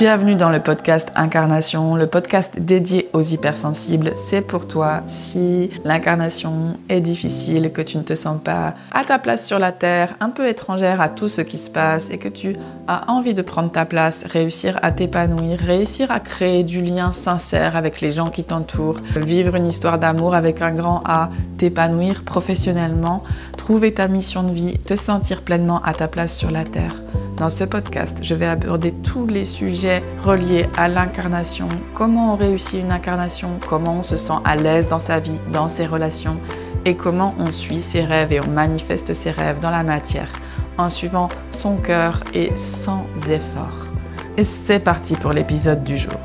Bienvenue dans le podcast Incarnation, le podcast dédié aux hypersensibles. C'est pour toi si l'incarnation est difficile, que tu ne te sens pas à ta place sur la terre, un peu étrangère à tout ce qui se passe et que tu as envie de prendre ta place, réussir à t'épanouir, réussir à créer du lien sincère avec les gens qui t'entourent, vivre une histoire d'amour avec un grand A, t'épanouir professionnellement, trouver ta mission de vie, te sentir pleinement à ta place sur la terre. Dans ce podcast, je vais aborder tous les sujets reliés à l'incarnation, comment on réussit une incarnation, comment on se sent à l'aise dans sa vie, dans ses relations et comment on suit ses rêves et on manifeste ses rêves dans la matière en suivant son cœur et sans effort. Et c'est parti pour l'épisode du jour.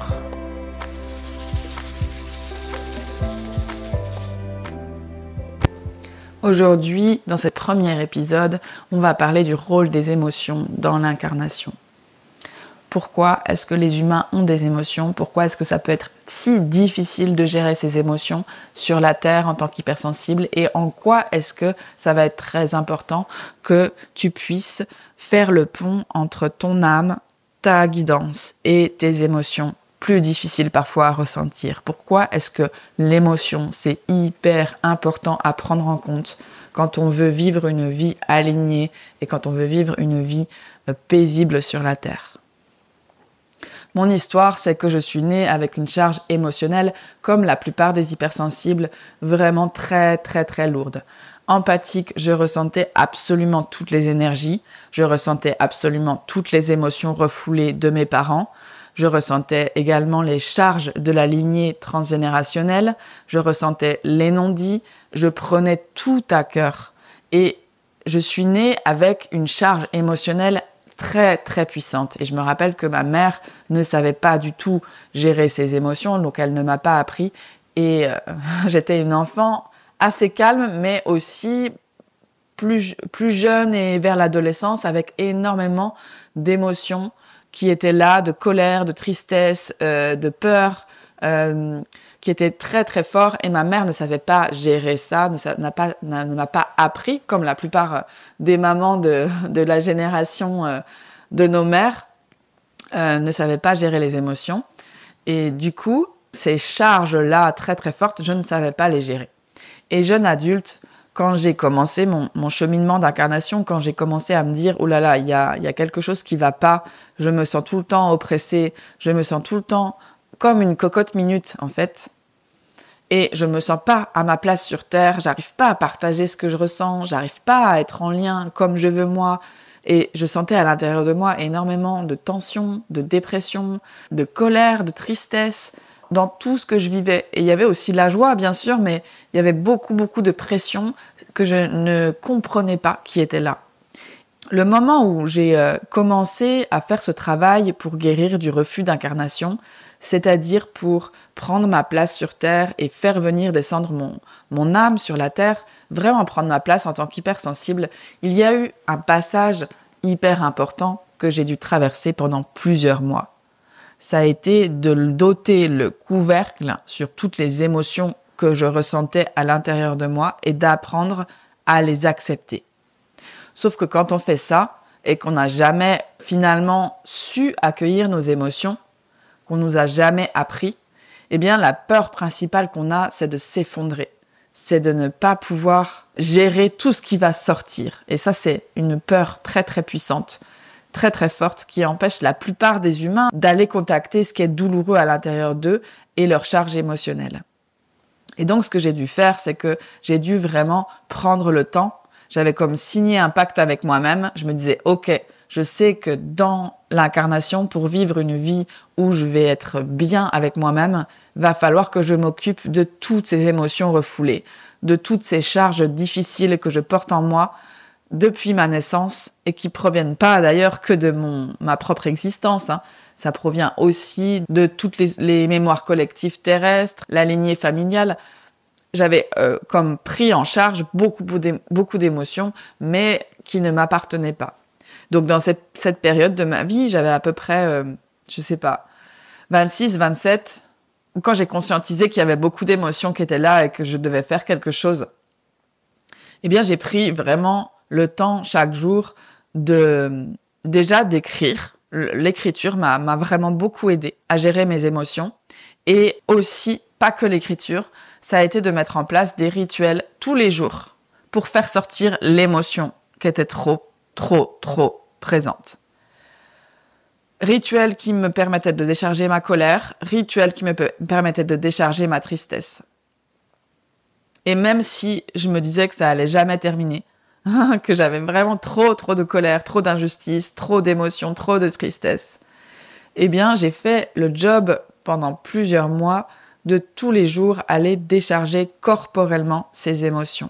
Aujourd'hui, dans ce premier épisode, on va parler du rôle des émotions dans l'incarnation. Pourquoi est-ce que les humains ont des émotions? Pourquoi est-ce que ça peut être si difficile de gérer ces émotions sur la Terre en tant qu'hypersensible? Et en quoi est-ce que ça va être très important que tu puisses faire le pont entre ton âme, ta guidance et tes émotions? Plus difficile parfois à ressentir. Pourquoi est-ce que l'émotion, c'est hyper important à prendre en compte quand on veut vivre une vie alignée et quand on veut vivre une vie paisible sur la Terre? Mon histoire, c'est que je suis née avec une charge émotionnelle, comme la plupart des hypersensibles, vraiment très très très lourde. Empathique, je ressentais absolument toutes les énergies, je ressentais absolument toutes les émotions refoulées de mes parents. Je ressentais également les charges de la lignée transgénérationnelle, je ressentais les non-dits, je prenais tout à cœur. Et je suis née avec une charge émotionnelle très très puissante. Et je me rappelle que ma mère ne savait pas du tout gérer ses émotions, donc elle ne m'a pas appris. Et j'étais une enfant assez calme, mais aussi plus jeune et vers l'adolescence, avec énormément d'émotions qui étaient là, de colère, de tristesse, de peur, qui étaient très très forts. Et ma mère ne savait pas gérer ça, ne m'a pas appris, comme la plupart des mamans de la génération de nos mères, ne savaient pas gérer les émotions. Et du coup, ces charges-là très très fortes, je ne savais pas les gérer. Et jeune adulte, quand j'ai commencé mon cheminement d'incarnation, quand j'ai commencé à me dire « Oh là là, il y a quelque chose qui va pas, je me sens tout le temps oppressée, je me sens tout le temps comme une cocotte minute en fait, et je me sens pas à ma place sur Terre, j'arrive pas à partager ce que je ressens, j'arrive pas à être en lien comme je veux moi. » Et je sentais à l'intérieur de moi énormément de tension, de dépression, de colère, de tristesse, dans tout ce que je vivais. Et il y avait aussi la joie, bien sûr, mais il y avait beaucoup de pression que je ne comprenais pas qui était là. Le moment où j'ai commencé à faire ce travail pour guérir du refus d'incarnation, c'est-à-dire pour prendre ma place sur Terre et faire venir descendre mon âme sur la Terre, vraiment prendre ma place en tant qu'hypersensible, il y a eu un passage hyper important que j'ai dû traverser pendant plusieurs mois. Ça a été de doter le couvercle sur toutes les émotions que je ressentais à l'intérieur de moi et d'apprendre à les accepter. Sauf que quand on fait ça et qu'on n'a jamais finalement su accueillir nos émotions, qu'on nous a jamais appris, eh bien la peur principale qu'on a, c'est de s'effondrer. C'est de ne pas pouvoir gérer tout ce qui va sortir. Et ça, c'est une peur très très puissante, très très forte, qui empêche la plupart des humains d'aller contacter ce qui est douloureux à l'intérieur d'eux et leur charge émotionnelle. Et donc ce que j'ai dû faire, c'est que j'ai dû vraiment prendre le temps. J'avais comme signé un pacte avec moi-même. Je me disais, ok, je sais que dans l'incarnation, pour vivre une vie où je vais être bien avec moi-même, va falloir que je m'occupe de toutes ces émotions refoulées, de toutes ces charges difficiles que je porte en moi depuis ma naissance et qui proviennent pas d'ailleurs que de ma propre existence. Ça provient aussi de toutes les mémoires collectives terrestres, la lignée familiale. J'avais comme pris en charge beaucoup d'émotions, mais qui ne m'appartenaient pas. Donc dans cette période de ma vie, j'avais à peu près, 26, 27, quand j'ai conscientisé qu'il y avait beaucoup d'émotions qui étaient là et que je devais faire quelque chose. Eh bien, j'ai pris vraiment le temps chaque jour déjà d'écrire l'écriture m'a vraiment beaucoup aidé à gérer mes émotions. Et aussi, pas que l'écriture, ça a été de mettre en place des rituels tous les jours pour faire sortir l'émotion qui était trop présente. Rituels qui me permettaient de décharger ma colère, rituels qui me permettaient de décharger ma tristesse. Et même si je me disais que ça allait jamais terminer, que j'avais vraiment trop de colère, trop d'injustice, trop d'émotions, trop de tristesse, eh bien, j'ai fait le job pendant plusieurs mois de tous les jours aller décharger corporellement ces émotions.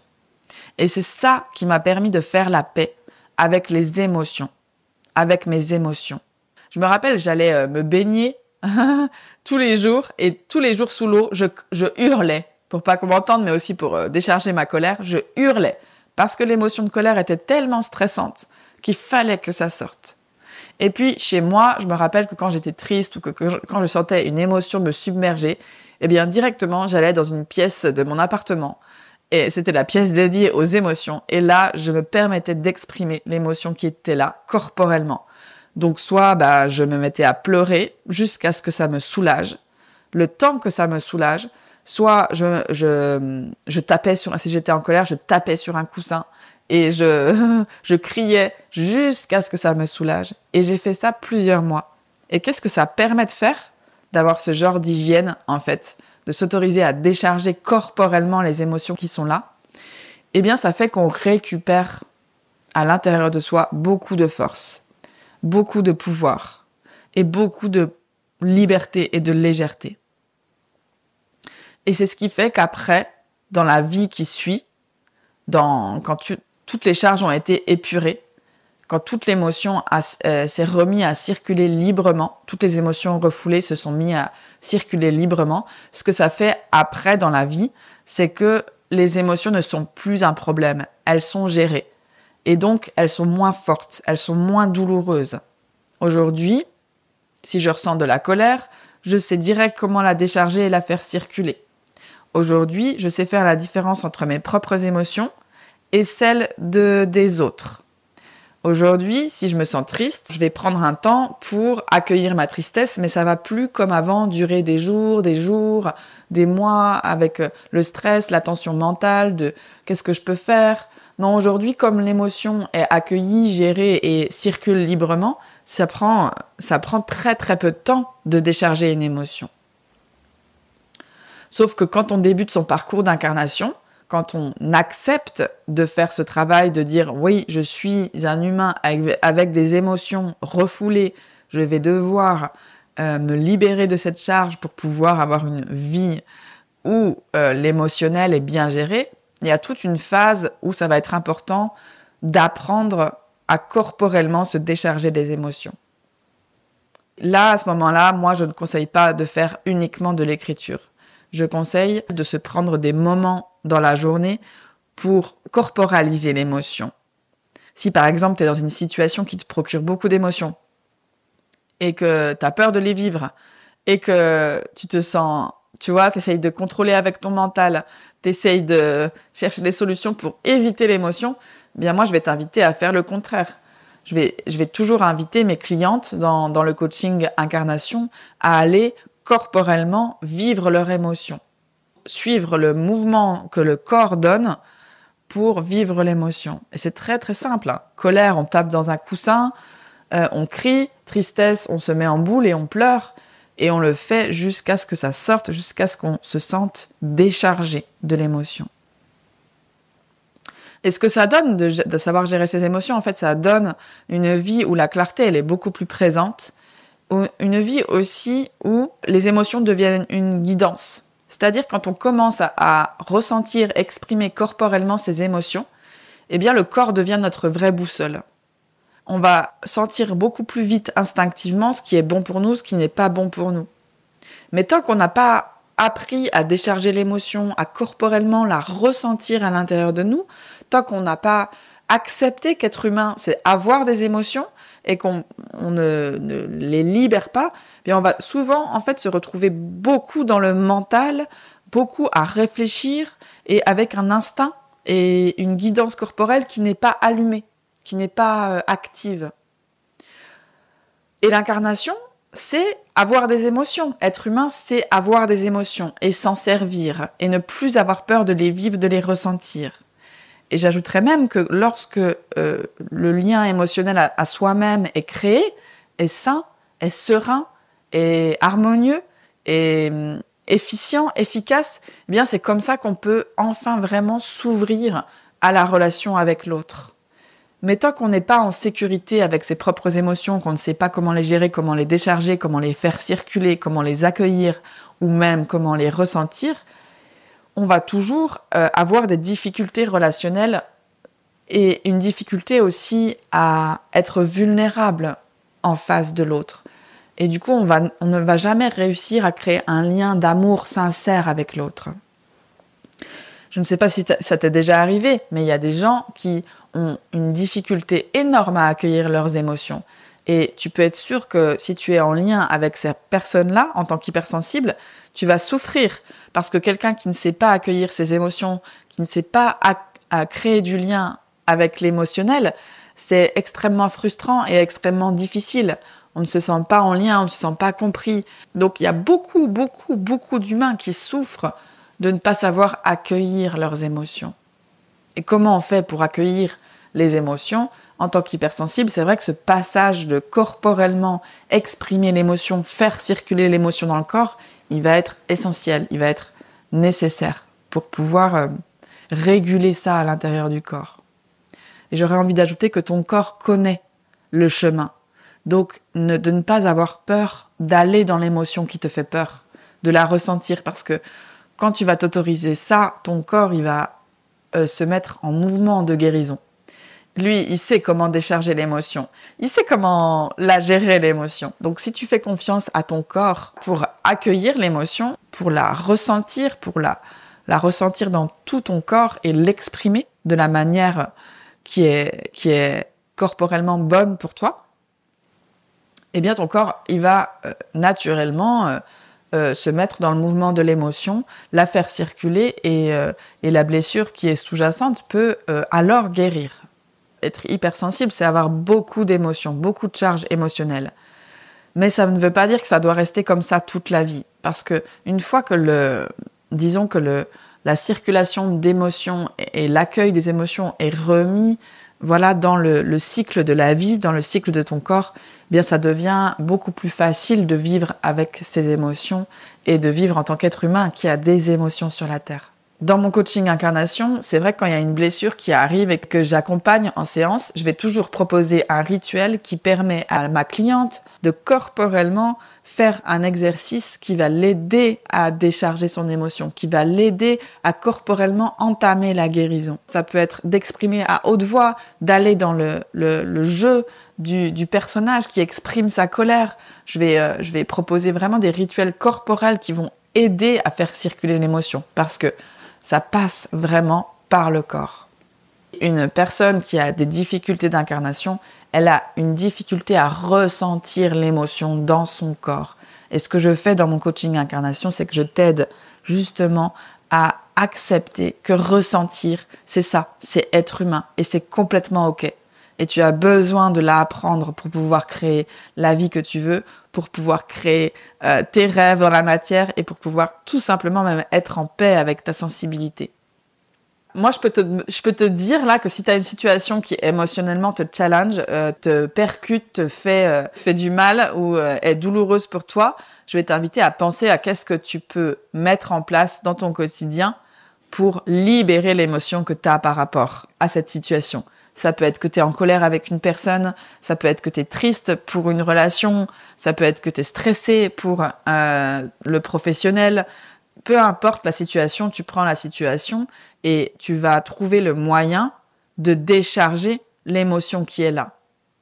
Et c'est ça qui m'a permis de faire la paix avec les émotions, avec mes émotions. Je me rappelle, j'allais me baigner tous les jours et tous les jours sous l'eau, je hurlais, pour pas qu'on m'entende, mais aussi pour décharger ma colère, je hurlais. Parce que l'émotion de colère était tellement stressante qu'il fallait que ça sorte. Et puis, chez moi, je me rappelle que quand j'étais triste ou quand je sentais une émotion me submerger, eh bien, directement, j'allais dans une pièce de mon appartement. Et c'était la pièce dédiée aux émotions. Et là, je me permettais d'exprimer l'émotion qui était là, corporellement. Donc, soit je me mettais à pleurer jusqu'à ce que ça me soulage. Le temps que ça me soulage, soit je tapais si j'étais en colère, je tapais sur un coussin et je criais jusqu'à ce que ça me soulage. Et j'ai fait ça plusieurs mois. Et qu'est-ce que ça permet de faire? D'avoir ce genre d'hygiène, en fait, de s'autoriser à décharger corporellement les émotions qui sont là. Eh bien, ça fait qu'on récupère à l'intérieur de soi beaucoup de force, beaucoup de pouvoir et beaucoup de liberté et de légèreté. Et c'est ce qui fait qu'après, dans la vie qui suit, toutes les charges ont été épurées, quand toute l'émotion s'est remise à circuler librement, toutes les émotions refoulées se sont mises à circuler librement, ce que ça fait après dans la vie, c'est que les émotions ne sont plus un problème, elles sont gérées. Et donc, elles sont moins fortes, elles sont moins douloureuses. Aujourd'hui, si je ressens de la colère, je sais direct comment la décharger et la faire circuler. Aujourd'hui, je sais faire la différence entre mes propres émotions et celles des autres. Aujourd'hui, si je me sens triste, je vais prendre un temps pour accueillir ma tristesse, mais ça va plus comme avant durer des jours, des mois, avec le stress, la tension mentale de qu'est-ce que je peux faire. Non, aujourd'hui, comme l'émotion est accueillie, gérée et circule librement, ça prend très peu de temps de décharger une émotion. Sauf que quand on débute son parcours d'incarnation, quand on accepte de faire ce travail, de dire « oui, je suis un humain avec des émotions refoulées, je vais devoir me libérer de cette charge pour pouvoir avoir une vie où l'émotionnel est bien géré », il y a toute une phase où ça va être important d'apprendre à corporellement se décharger des émotions. Là, à ce moment-là, moi, je ne conseille pas de faire uniquement de l'écriture. Je conseille de se prendre des moments dans la journée pour corporaliser l'émotion. Si par exemple, tu es dans une situation qui te procure beaucoup d'émotions et que tu as peur de les vivre et que tu te sens, tu vois, tu essayes de contrôler avec ton mental, tu essayes de chercher des solutions pour éviter l'émotion, eh bien moi, je vais t'inviter à faire le contraire. Je vais toujours inviter mes clientes dans le coaching incarnation à aller corporellement vivre leur émotion. Suivre le mouvement que le corps donne pour vivre l'émotion. Et c'est très simple. Hein. Colère, on tape dans un coussin, on crie. Tristesse, on se met en boule et on pleure. Et on le fait jusqu'à ce que ça sorte, jusqu'à ce qu'on se sente déchargé de l'émotion. Et ce que ça donne de savoir gérer ses émotions, en fait, ça donne une vie où la clarté, elle est beaucoup plus présente. Une vie aussi où les émotions deviennent une guidance. C'est-à-dire quand on commence à ressentir, exprimer corporellement ses émotions, eh bien le corps devient notre vraie boussole. On va sentir beaucoup plus vite instinctivement ce qui est bon pour nous, ce qui n'est pas bon pour nous. Mais tant qu'on n'a pas appris à décharger l'émotion, à corporellement la ressentir à l'intérieur de nous, tant qu'on n'a pas accepté qu'être humain, c'est avoir des émotions, et qu'on ne les libère pas, bien on va souvent en fait se retrouver beaucoup dans le mental, beaucoup à réfléchir et avec un instinct et une guidance corporelle qui n'est pas allumée, qui n'est pas active. Et l'incarnation, c'est avoir des émotions. Être humain, c'est avoir des émotions et s'en servir et ne plus avoir peur de les vivre, de les ressentir. Et j'ajouterais même que lorsque le lien émotionnel à soi-même est créé, est sain, est serein, est harmonieux, est efficient, efficace, eh bien c'est comme ça qu'on peut enfin vraiment s'ouvrir à la relation avec l'autre. Mais tant qu'on n'est pas en sécurité avec ses propres émotions, qu'on ne sait pas comment les gérer, comment les décharger, comment les faire circuler, comment les accueillir ou même comment les ressentir, on va toujours avoir des difficultés relationnelles et une difficulté aussi à être vulnérable en face de l'autre. Et du coup, on ne va jamais réussir à créer un lien d'amour sincère avec l'autre. Je ne sais pas si ça t'est déjà arrivé, mais il y a des gens qui ont une difficulté énorme à accueillir leurs émotions. Et tu peux être sûr que si tu es en lien avec ces personnes-là, en tant qu'hypersensible, tu vas souffrir. Parce que quelqu'un qui ne sait pas accueillir ses émotions, qui ne sait pas à créer du lien avec l'émotionnel, c'est extrêmement frustrant et extrêmement difficile. On ne se sent pas en lien, on ne se sent pas compris. Donc il y a beaucoup d'humains qui souffrent de ne pas savoir accueillir leurs émotions. Et comment on fait pour accueillir les émotions ? En tant qu'hypersensible, c'est vrai que ce passage de corporellement exprimer l'émotion, faire circuler l'émotion dans le corps, il va être essentiel, il va être nécessaire pour pouvoir réguler ça à l'intérieur du corps. Et j'aurais envie d'ajouter que ton corps connaît le chemin. Donc, de ne pas avoir peur d'aller dans l'émotion qui te fait peur, de la ressentir, parce que quand tu vas t'autoriser ça, ton corps, il va se mettre en mouvement de guérison. Lui, il sait comment décharger l'émotion. Il sait comment la gérer, l'émotion. Donc, si tu fais confiance à ton corps pour accueillir l'émotion, pour la ressentir, pour la ressentir dans tout ton corps et l'exprimer de la manière qui est corporellement bonne pour toi, eh bien, ton corps, il va naturellement se mettre dans le mouvement de l'émotion, la faire circuler et la blessure qui est sous-jacente peut alors guérir. Être hypersensible, c'est avoir beaucoup d'émotions, beaucoup de charges émotionnelles. Mais ça ne veut pas dire que ça doit rester comme ça toute la vie. Parce que une fois que la circulation d'émotions et l'accueil des émotions est remis dans le cycle de la vie, dans le cycle de ton corps, eh bien ça devient beaucoup plus facile de vivre avec ces émotions et de vivre en tant qu'être humain qui a des émotions sur la Terre. Dans mon coaching incarnation, c'est vrai que quand il y a une blessure qui arrive et que j'accompagne en séance, je vais toujours proposer un rituel qui permet à ma cliente de corporellement faire un exercice qui va l'aider à décharger son émotion, qui va l'aider à corporellement entamer la guérison. Ça peut être d'exprimer à haute voix, d'aller dans le jeu du personnage qui exprime sa colère. Je vais proposer vraiment des rituels corporels qui vont aider à faire circuler l'émotion parce que ça passe vraiment par le corps. Une personne qui a des difficultés d'incarnation, elle a une difficulté à ressentir l'émotion dans son corps. Et ce que je fais dans mon coaching incarnation, c'est que je t'aide justement à accepter que ressentir, c'est ça, c'est être humain et c'est complètement OK. Et tu as besoin de l'apprendre pour pouvoir créer la vie que tu veux, pour pouvoir créer tes rêves dans la matière et pour pouvoir tout simplement même être en paix avec ta sensibilité. Moi, je peux te dire là que si tu as une situation qui émotionnellement te challenge, te percute, te fait du mal ou est douloureuse pour toi, je vais t'inviter à penser à qu'est-ce que tu peux mettre en place dans ton quotidien pour libérer l'émotion que tu as par rapport à cette situation. Ça peut être que tu es en colère avec une personne, ça peut être que tu es triste pour une relation, ça peut être que tu es stressé pour le professionnel. Peu importe la situation, tu prends la situation et tu vas trouver le moyen de décharger l'émotion qui est là.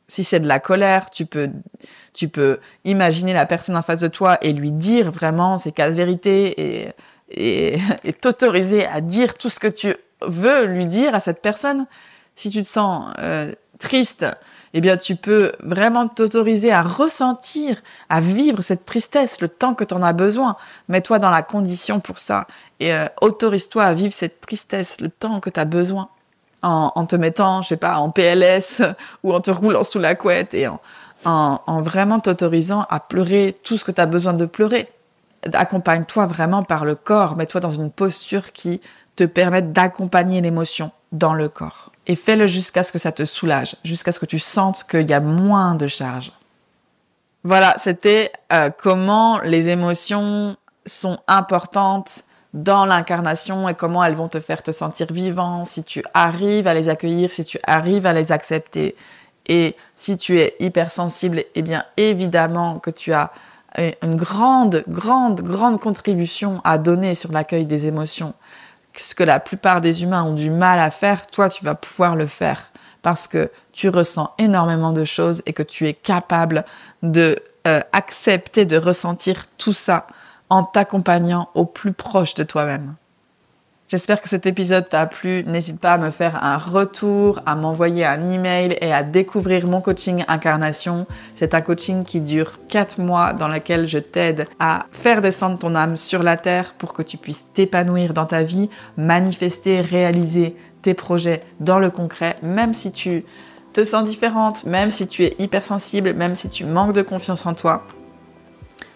Si c'est de la colère, tu peux imaginer la personne en face de toi et lui dire vraiment ses casse-vérités et t'autoriser à dire tout ce que tu veux lui dire à cette personne. Si tu te sens triste, eh bien tu peux vraiment t'autoriser à ressentir, à vivre cette tristesse le temps que tu en as besoin. Mets-toi dans la condition pour ça et autorise-toi à vivre cette tristesse le temps que tu as besoin. En te mettant, je sais pas, en PLS ou en te roulant sous la couette et en vraiment t'autorisant à pleurer tout ce que tu as besoin de pleurer. Accompagne-toi vraiment par le corps, mets-toi dans une posture qui te permette d'accompagner l'émotion dans le corps. Et fais-le jusqu'à ce que ça te soulage, jusqu'à ce que tu sentes qu'il y a moins de charge. Voilà, c'était comment les émotions sont importantes dans l'incarnation et comment elles vont te faire te sentir vivant, si tu arrives à les accueillir, si tu arrives à les accepter. Et si tu es hypersensible, eh bien évidemment que tu as une grande contribution à donner sur l'accueil des émotions. Ce que la plupart des humains ont du mal à faire, toi tu vas pouvoir le faire parce que tu ressens énormément de choses et que tu es capable de accepter de ressentir tout ça en t'accompagnant au plus proche de toi-même. J'espère que cet épisode t'a plu. N'hésite pas à me faire un retour, à m'envoyer un email et à découvrir mon coaching Incarnation. C'est un coaching qui dure 4 mois dans lequel je t'aide à faire descendre ton âme sur la terre pour que tu puisses t'épanouir dans ta vie, manifester, réaliser tes projets dans le concret, même si tu te sens différente, même si tu es hypersensible, même si tu manques de confiance en toi.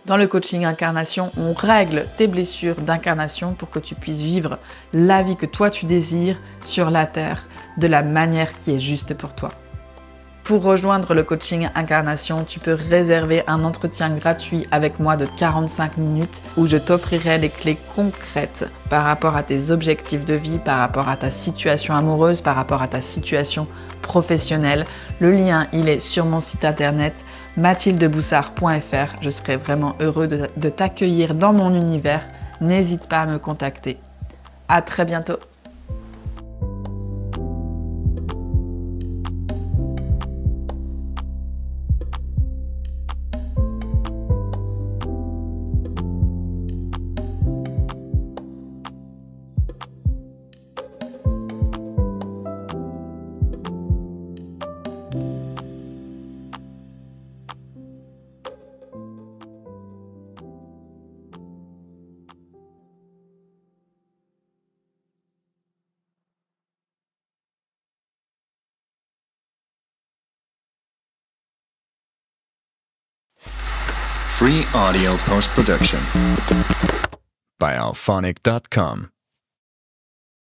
Dans le coaching Incarnation, on règle tes blessures d'incarnation pour que tu puisses vivre la vie que toi tu désires sur la terre de la manière qui est juste pour toi. Pour rejoindre le coaching Incarnation, tu peux réserver un entretien gratuit avec moi de 45 minutes où je t'offrirai les clés concrètes par rapport à tes objectifs de vie, par rapport à ta situation amoureuse, par rapport à ta situation professionnelle. Le lien, il est sur mon site internet mathildeboussard.fr. Je serai vraiment heureux de t'accueillir dans mon univers. N'hésite pas à me contacter. À très bientôt. Free audio post-production by alphonic.com.